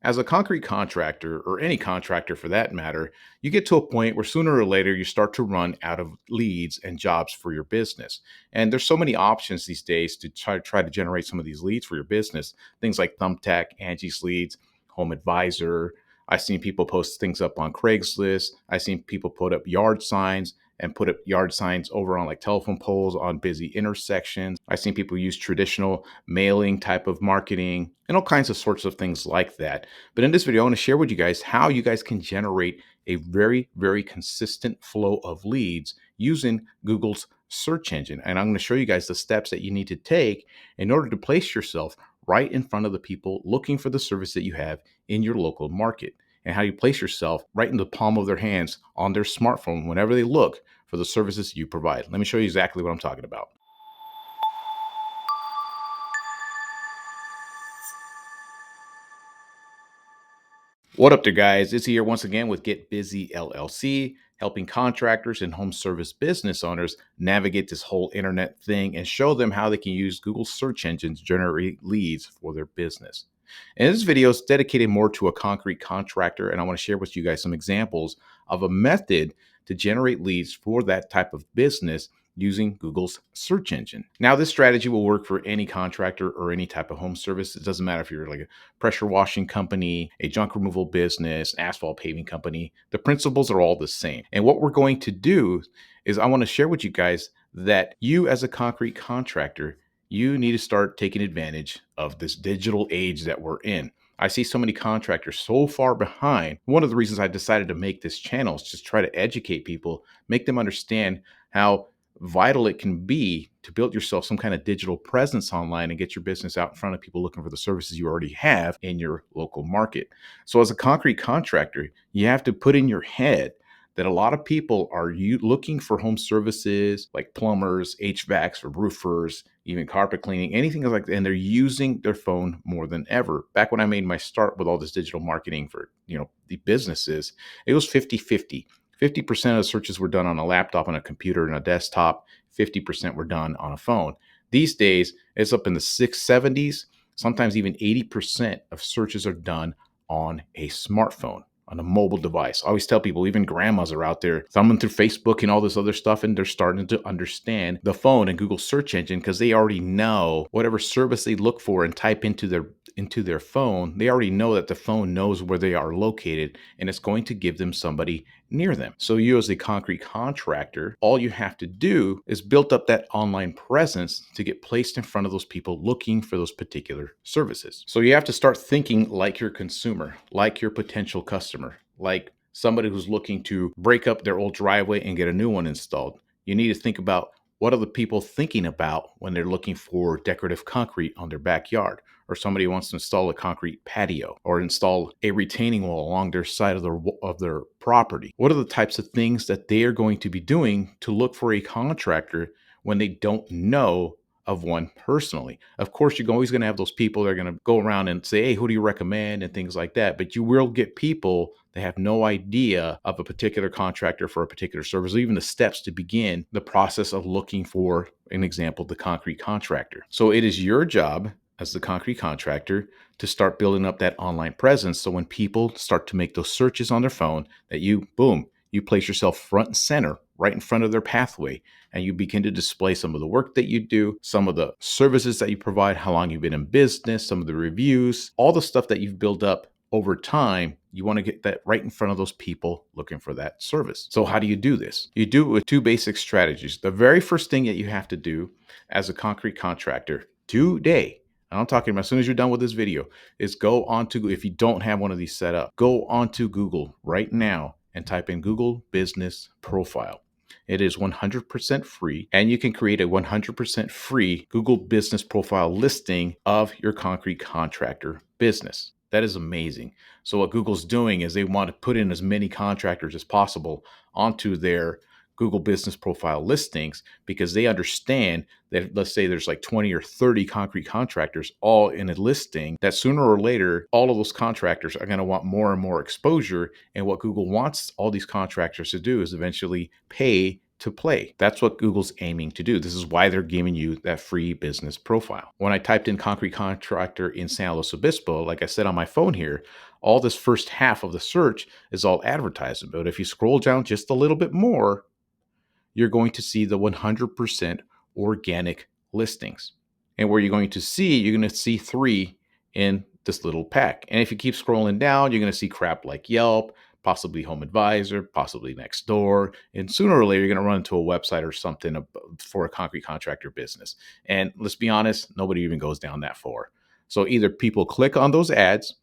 As a concrete contractor, or any contractor for that matter, you get to a point where sooner or later you start to run out of leads and jobs for your business. And there's so many options these days to try to generate some of these leads for your business. Things like Thumbtack, Angie's Leads, Home Advisor. I've seen people post things up on Craigslist. I've seen people put up yard signs and put up yard signs over on like telephone poles on busy intersections. I've seen people use traditional mailing type of marketing and all kinds of sorts of things like that. But in this video, I want to share with you guys how you guys can generate a very consistent flow of leads using Google's search engine. And I'm going to show you guys the steps that you need to take in order to place yourself right in front of the people looking for the service that you have in your local market, and how you place yourself right in the palm of their hands on their smartphone whenever they look for the services you provide. Let me show you exactly what I'm talking about. What up there, guys? It's here once again with Get Busy LLC, helping contractors and home service business owners navigate this whole internet thing and show them how they can use Google search engines to generate leads for their business. And this video is dedicated more to a concrete contractor, and I want to share with you guys some examples of a method to generate leads for that type of business using Google's search engine. Now, this strategy will work for any contractor or any type of home service. It doesn't matter if you're like a pressure washing company, a junk removal business, asphalt paving company. The principles are all the same. And what we're going to do is I want to share with you guys that you, as a concrete contractor, you need to start taking advantage of this digital age that we're in. I see so many contractors so far behind. One of the reasons I decided to make this channel is just try to educate people, make them understand how vital it can be to build yourself some kind of digital presence online and get your business out in front of people looking for the services you already have in your local market. So as a concrete contractor, you have to put in your head that a lot of people are looking for home services like plumbers, HVACs, or roofers, even carpet cleaning, anything like that, and they're using their phone more than ever. Back when I made my start with all this digital marketing for, the businesses, it was 50-50. 50% of the searches were done on a laptop, on a computer, and a desktop. 50% were done on a phone. These days, it's up in the 670s. Sometimes even 80% of searches are done on a smartphone, on a mobile device. I always tell people, even grandmas are out there thumbing through Facebook and all this other stuff, and they're starting to understand the phone and Google search engine because they already know whatever service they look for and type into their phone. They already know that the phone knows where they are located, and it's going to give them somebody near them. So you, as a concrete contractor, all you have to do is build up that online presence to get placed in front of those people looking for those particular services. So you have to start thinking like your consumer, like your potential customer, like somebody who's looking to break up their old driveway and get a new one installed. You need to think about, what are the people thinking about when they're looking for decorative concrete on their backyard? Or somebody wants to install a concrete patio or install a retaining wall along their side of their property. What are the types of things that they are going to be doing to look for a contractor when they don't know of one personally? Of course, you're always going to have those people that are going to go around and say, hey, who do you recommend, and things like that. But you will get people that have no idea of a particular contractor for a particular service, or even the steps to begin the process of looking for, an example, the concrete contractor. So it is your job as the concrete contractor to start building up that online presence. So when people start to make those searches on their phone, that you place yourself front and center, right in front of their pathway, and you begin to display some of the work that you do, some of the services that you provide, how long you've been in business, some of the reviews, all the stuff that you've built up over time. You want to get that right in front of those people looking for that service. So how do you do this? You do it with two basic strategies. The very first thing that you have to do as a concrete contractor today, I'm talking about as soon as you're done with this video, is go onto, if you don't have one of these set up, go onto Google right now and type in Google Business Profile. It is 100% free, and you can create a 100% free Google Business Profile listing of your concrete contractor business. That is amazing. So what Google's doing is they want to put in as many contractors as possible onto their Google Business Profile listings, because they understand that, let's say there's like 20 or 30 concrete contractors all in a listing, that sooner or later, all of those contractors are going to want more and more exposure. And what Google wants all these contractors to do is eventually pay to play. That's what Google's aiming to do. This is why they're giving you that free business profile. When I typed in concrete contractor in San Luis Obispo, like I said on my phone here, all this first half of the search is all advertising. But if you scroll down just a little bit more, you're going to see the 100% organic listings. And where you're going to see, you're going to see 3 in this little pack. And if you keep scrolling down, you're going to see crap like Yelp, possibly Home Advisor, possibly Nextdoor. And sooner or later, you're going to run into a website or something for a concrete contractor business. And let's be honest, nobody even goes down that far. So either people click on those ads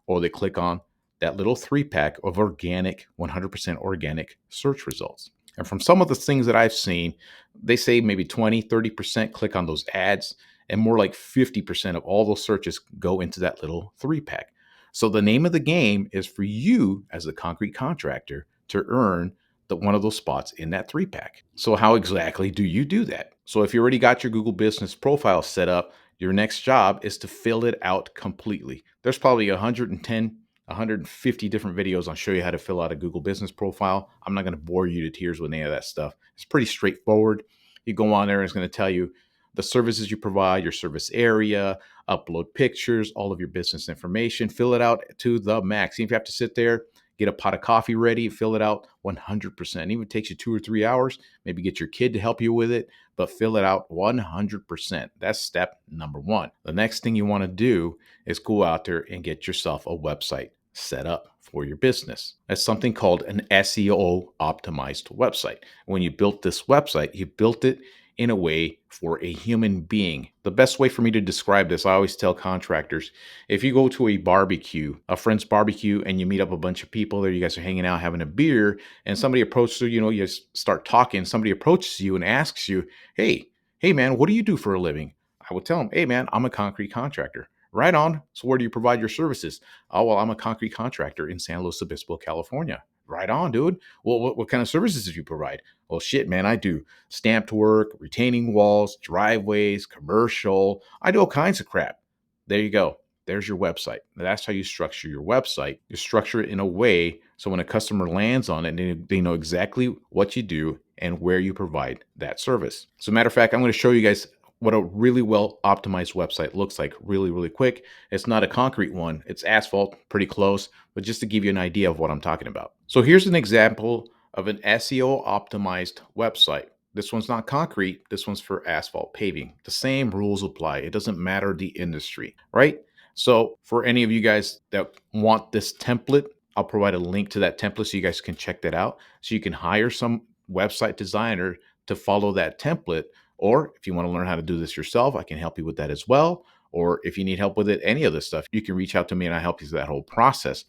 or they click on that little 3-pack of organic, 100% organic search results. And from some of the things that I've seen, they say maybe 20, 30% click on those ads, and more like 50% of all those searches go into that little 3-pack. So the name of the game is for you as a concrete contractor to earn one of those spots in that 3-pack. So how exactly do you do that? So if you already got your Google Business profile set up, your next job is to fill it out completely. There's probably 150 different videos on show you how to fill out a Google Business profile. I'm not going to bore you to tears with any of that stuff. It's pretty straightforward. You go on there, it's going to tell you the services you provide, your service area, upload pictures, all of your business information, fill it out to the max. Even if you have to sit there, get a pot of coffee ready, fill it out 100%. Even if it takes you 2 or 3 hours, maybe get your kid to help you with it, but fill it out 100%. That's step number 1. The next thing you want to do is go out there and get yourself a website set up for your business. That's something called an SEO optimized website. When you built this website, you built it in a way for a human being. The best way for me to describe this, I always tell contractors, if you go to a barbecue, a friend's barbecue, and you meet up a bunch of people there, you guys are hanging out, having a beer, and somebody approaches you, you start talking, somebody approaches you and asks you, hey man, what do you do for a living? I would tell them, hey man, I'm a concrete contractor. Right on. So where do you provide your services? Oh, well, I'm a concrete contractor in San Luis Obispo, California. Right on, dude. Well, what kind of services do you provide? Well, shit, man, I do stamped work, retaining walls, driveways, commercial. I do all kinds of crap. There you go. There's your website. That's how you structure your website. You structure it in a way so when a customer lands on it, they know exactly what you do and where you provide that service. So, matter of fact, I'm going to show you guys what a really well optimized website looks like really, really quick. It's not a concrete one. It's asphalt, pretty close, but just to give you an idea of what I'm talking about. So here's an example of an SEO optimized website. This one's not concrete. This one's for asphalt paving. The same rules apply. It doesn't matter the industry, right? So for any of you guys that want this template, I'll provide a link to that template so you guys can check that out. So you can hire some website designer to follow that template. Or if you want to learn how to do this yourself, I can help you with that as well. Or if you need help with it, any of this stuff, you can reach out to me and I help you through that whole process.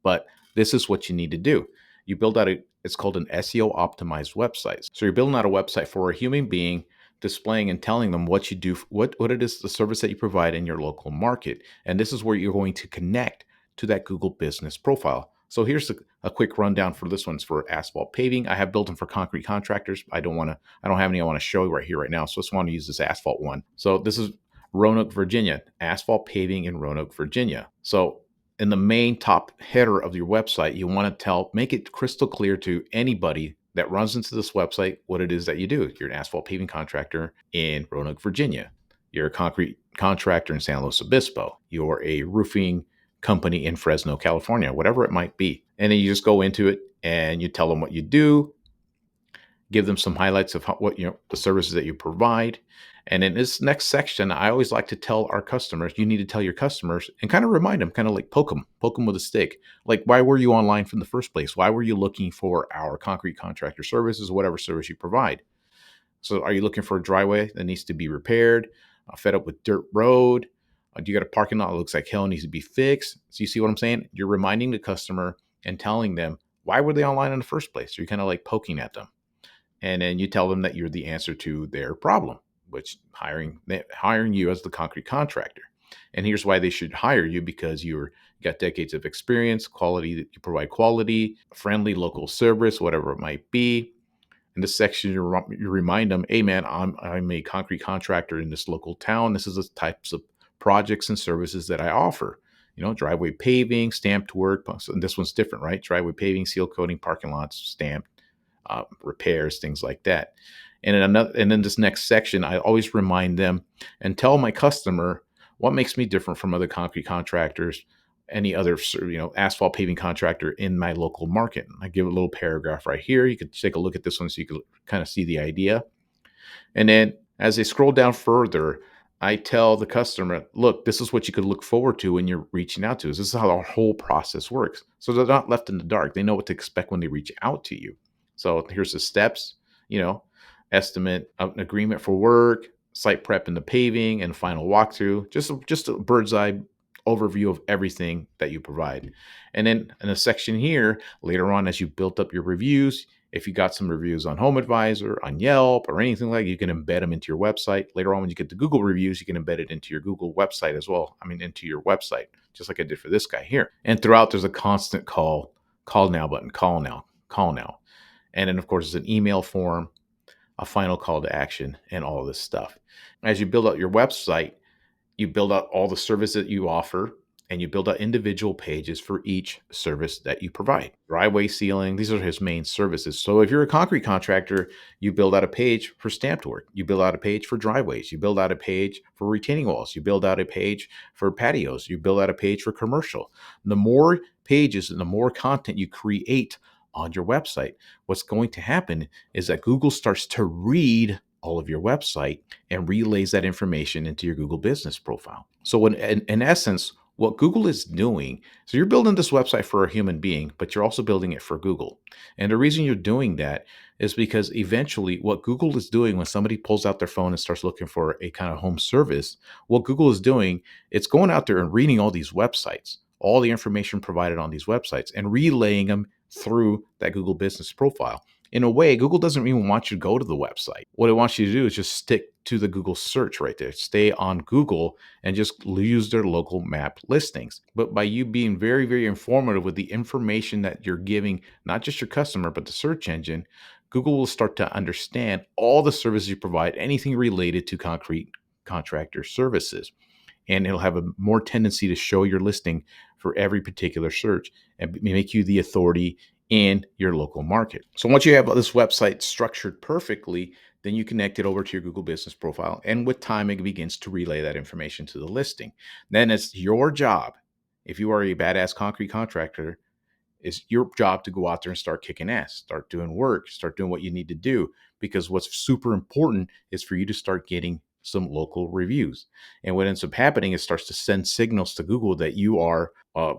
But this is what you need to do. You build out it's called an SEO optimized website. So you're building out a website for a human being, displaying and telling them what you do, what it is, the service that you provide in your local market. And this is where you're going to connect to that Google Business profile. So here's a quick rundown for this one's for asphalt paving. I have built them for concrete contractors. I don't have any I want to show you right here right now. So I just want to use this asphalt one. So this is Roanoke, Virginia, asphalt paving in Roanoke, Virginia. So in the main top header of your website, you want to make it crystal clear to anybody that runs into this website what it is that you do. You're an asphalt paving contractor in Roanoke, Virginia. You're a concrete contractor in San Luis Obispo. You're a roofing company in Fresno, California, whatever it might be. And then you just go into it and you tell them what you do, give them some highlights of the services that you provide. And in this next section, I always like to tell our customers, you need to tell your customers and kind of remind them, kind of like poke them with a stick. Like, why were you online from the first place? Why were you looking for our concrete contractor services, whatever service you provide? So are you looking for a driveway that needs to be repaired, fed up with dirt road? Do you got a parking lot that looks like hell, needs to be fixed? So you see what I'm saying? You're reminding the customer and telling them, why were they online in the first place? So you're kind of like poking at them. And then you tell them that you're the answer to their problem, which hiring you as the concrete contractor. And here's why they should hire you, because you got decades of experience, quality, that you provide quality, friendly local service, whatever it might be. In this section, you remind them, hey man, I'm a concrete contractor in this local town. This is the types of projects and services that I offer. Driveway paving, stamped work. And this one's different, right? Driveway paving, seal coating, parking lots, stamped. repairs, things like that. And then this next section, I always remind them and tell my customer what makes me different from other concrete contractors, any other asphalt paving contractor in my local market. I give a little paragraph right here. You could take a look at this one so you can kind of see the idea. And then as they scroll down further, I tell the customer, look, this is what you could look forward to when you're reaching out to us. This is how our whole process works. So they're not left in the dark. They know what to expect when they reach out to you. So here's the steps, you know, estimate an agreement for work, site prep and the paving, and final walkthrough. Just a bird's eye overview of everything that you provide. And then in a section here, later on, as you built up your reviews, if you got some reviews on HomeAdvisor, on Yelp, or anything like that, you can embed them into your website. Later on, when you get the Google reviews, you can embed it into your Google website as well. I mean, into your website, just like I did for this guy here. And throughout, there's a constant call now button, call now, call now. And then, of course, there's an email form, a final call to action, and all of this stuff. As you build out your website, you build out all the service that you offer, and you build out individual pages for each service that you provide. Driveway sealing, these are his main services. So if you're a concrete contractor, you build out a page for stamped work. You build out a page for driveways. You build out a page for retaining walls. You build out a page for patios. You build out a page for commercial. The more pages and the more content you create on your website, what's going to happen is that Google starts to read all of your website and relays that information into your Google business profile. So in essence, what Google is doing, so you're building this website for a human being, but you're also building it for Google. And the reason you're doing that is because eventually what Google is doing when somebody pulls out their phone and starts looking for a kind of home service, what Google is doing, it's going out there and reading all these websites, all the information provided on these websites, and relaying them through that Google business profile. In a way, Google doesn't even want you to go to the website. What it wants you to do is just stick to the Google search right there. Stay on Google and just use their local map listings. But by you being very, very informative with the information that you're giving, not just your customer, but the search engine, Google will start to understand all the services you provide, anything related to concrete contractor services. And it'll have a more tendency to show your listing for every particular search and make you the authority in your local market. So once you have this website structured perfectly, then you connect it over to your Google business profile. And with time, it begins to relay that information to the listing. Then it's your job. If you are a badass concrete contractor, it's your job to go out there and start kicking ass, start doing work, start doing what you need to do. Because what's super important is for you to start getting some local reviews. And what ends up happening is starts to send signals to Google that you are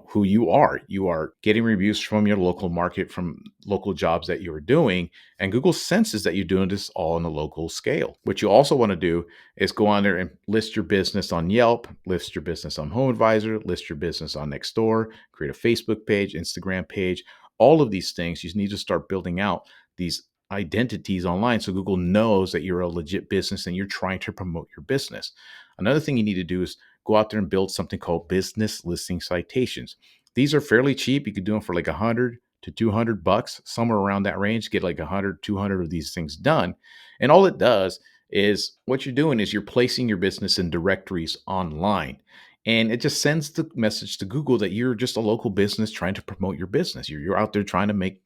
who you are. You are getting reviews from your local market, from local jobs that you're doing. And Google senses that you're doing this all on a local scale. What you also want to do is go on there and list your business on Yelp, list your business on HomeAdvisor, list your business on Nextdoor, create a Facebook page, Instagram page. All of these things, you need to start building out these identities online so Google knows that you're a legit business and you're trying to promote your business. Another thing you need to do is go out there and build something called business listing citations. These are fairly cheap. You could do them for like 100 to 200 bucks, somewhere around that range. Get like 100, 200 of these things done. And all it does is what you're doing is you're placing your business in directories online. And it just sends the message to Google that you're just a local business trying to promote your business. You're out there trying to make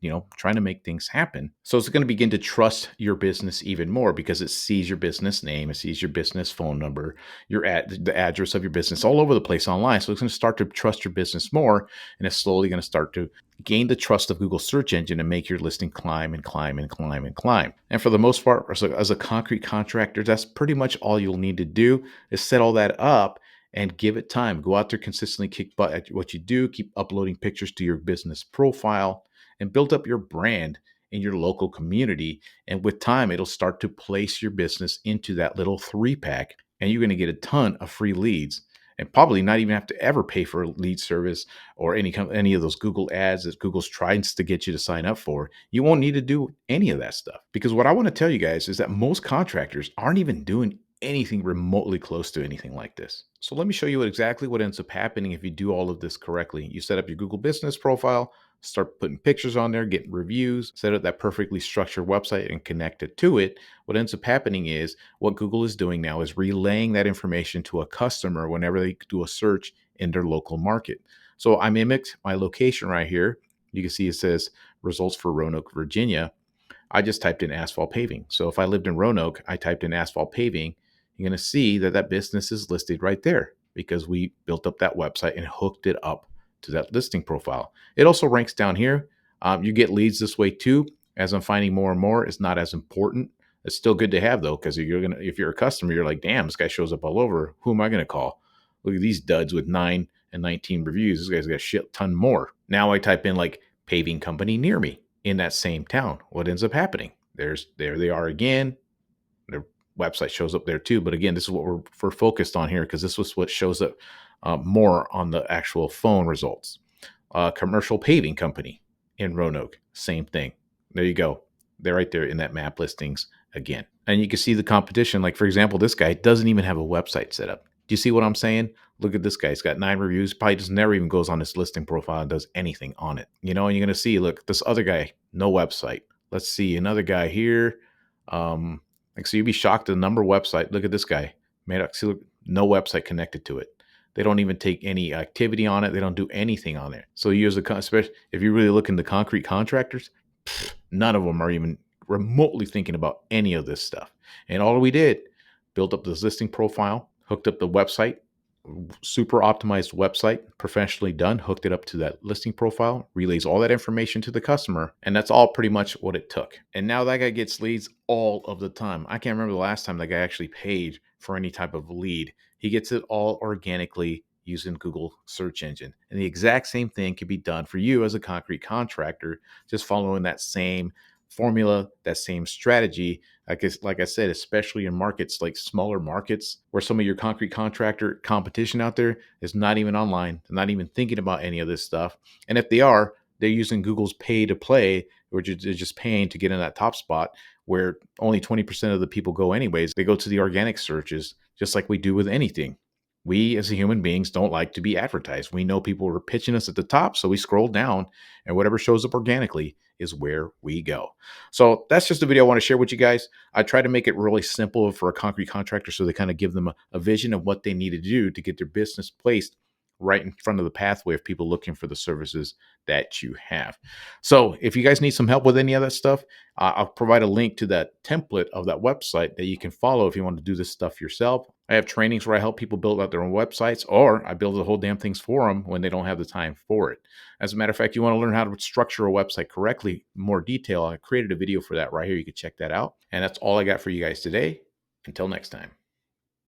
things happen. So it's going to begin to trust your business even more because it sees your business name, it sees your business phone number, the address of your business all over the place online. So it's going to start to trust your business more, and it's slowly going to start to gain the trust of Google search engine and make your listing climb and climb and climb and climb. And for the most part, as a concrete contractor, that's pretty much all you'll need to do is set all that up and give it time. Go out there consistently, kick butt at what you do, keep uploading pictures to your business profile, and build up your brand in your local community. And with time, it'll start to place your business into that little 3-pack, and you're going to get a ton of free leads and probably not even have to ever pay for a lead service or any of those Google ads that Google's trying to get you to sign up for. You won't need to do any of that stuff, because what I want to tell you guys is that most contractors aren't even doing anything remotely close to anything like this. So let me show you exactly what ends up happening if you do all of this correctly. You set up your Google business profile, start putting pictures on there, getting reviews, set up that perfectly structured website and connect it to it. What ends up happening is what Google is doing now is relaying that information to a customer whenever they do a search in their local market. So I mimicked my location right here. You can see it says results for Roanoke, Virginia. I just typed in asphalt paving. So if I lived in Roanoke, I typed in asphalt paving, you're going to see that that business is listed right there because we built up that website and hooked it up to that listing profile. It also ranks down here. You get leads this way too. As I'm finding more and more, it's not as important. It's still good to have though, because if you're a customer, you're like, damn, this guy shows up all over. Who am I gonna call? Look at these duds with 9 and 19 reviews. This guy's got a shit ton more. Now I type in like paving company near me in that same town. What ends up happening? There they are again. Their website shows up there too. But again, this is what we're focused on here because this was what shows up more on the actual phone results. Commercial paving company in Roanoke, same thing. There you go. They're right there in that map listings again. And you can see the competition. Like, for example, this guy doesn't even have a website set up. Do you see what I'm saying? Look at this guy. He's got 9 reviews. Probably just never even goes on his listing profile and does anything on it. And you're going to see, look, this other guy, no website. Let's see another guy here. So you'd be shocked at the number of website. Look at this guy. No website connected to it. They don't even take any activity on it. They don't do anything on there. So you especially if you really look into concrete contractors, none of them are even remotely thinking about any of this stuff. And all we did, built up this listing profile, hooked up the website, super optimized website, professionally done, hooked it up to that listing profile, relays all that information to the customer, and that's all pretty much what it took. And now that guy gets leads all of the time. I can't remember the last time that guy actually paid for any type of lead. He gets it all organically using Google search engine. And the exact same thing can be done for you as a concrete contractor, just following that same formula, that same strategy. Like I said, especially in markets like smaller markets where some of your concrete contractor competition out there is not even online, they're not even thinking about any of this stuff. And if they are, they're using Google's pay to play, which is just paying to get in that top spot where only 20% of the people go anyways. They go to the organic searches, just like we do with anything. We as human beings don't like to be advertised. We know people are pitching us at the top, so we scroll down, and whatever shows up organically is where we go. So that's just a video I want to share with you guys. I try to make it really simple for a concrete contractor so they kind of give them a vision of what they need to do to get their business placed right in front of the pathway of people looking for the services that you have. So if you guys need some help with any of that stuff, I'll provide a link to that template of that website that you can follow if you want to do this stuff yourself. I have trainings where I help people build out their own websites, or I build the whole damn things for them when they don't have the time for it. As a matter of fact, you want to learn how to structure a website correctly, more detail, I created a video for that right here. You can check that out. And that's all I got for you guys today. Until next time.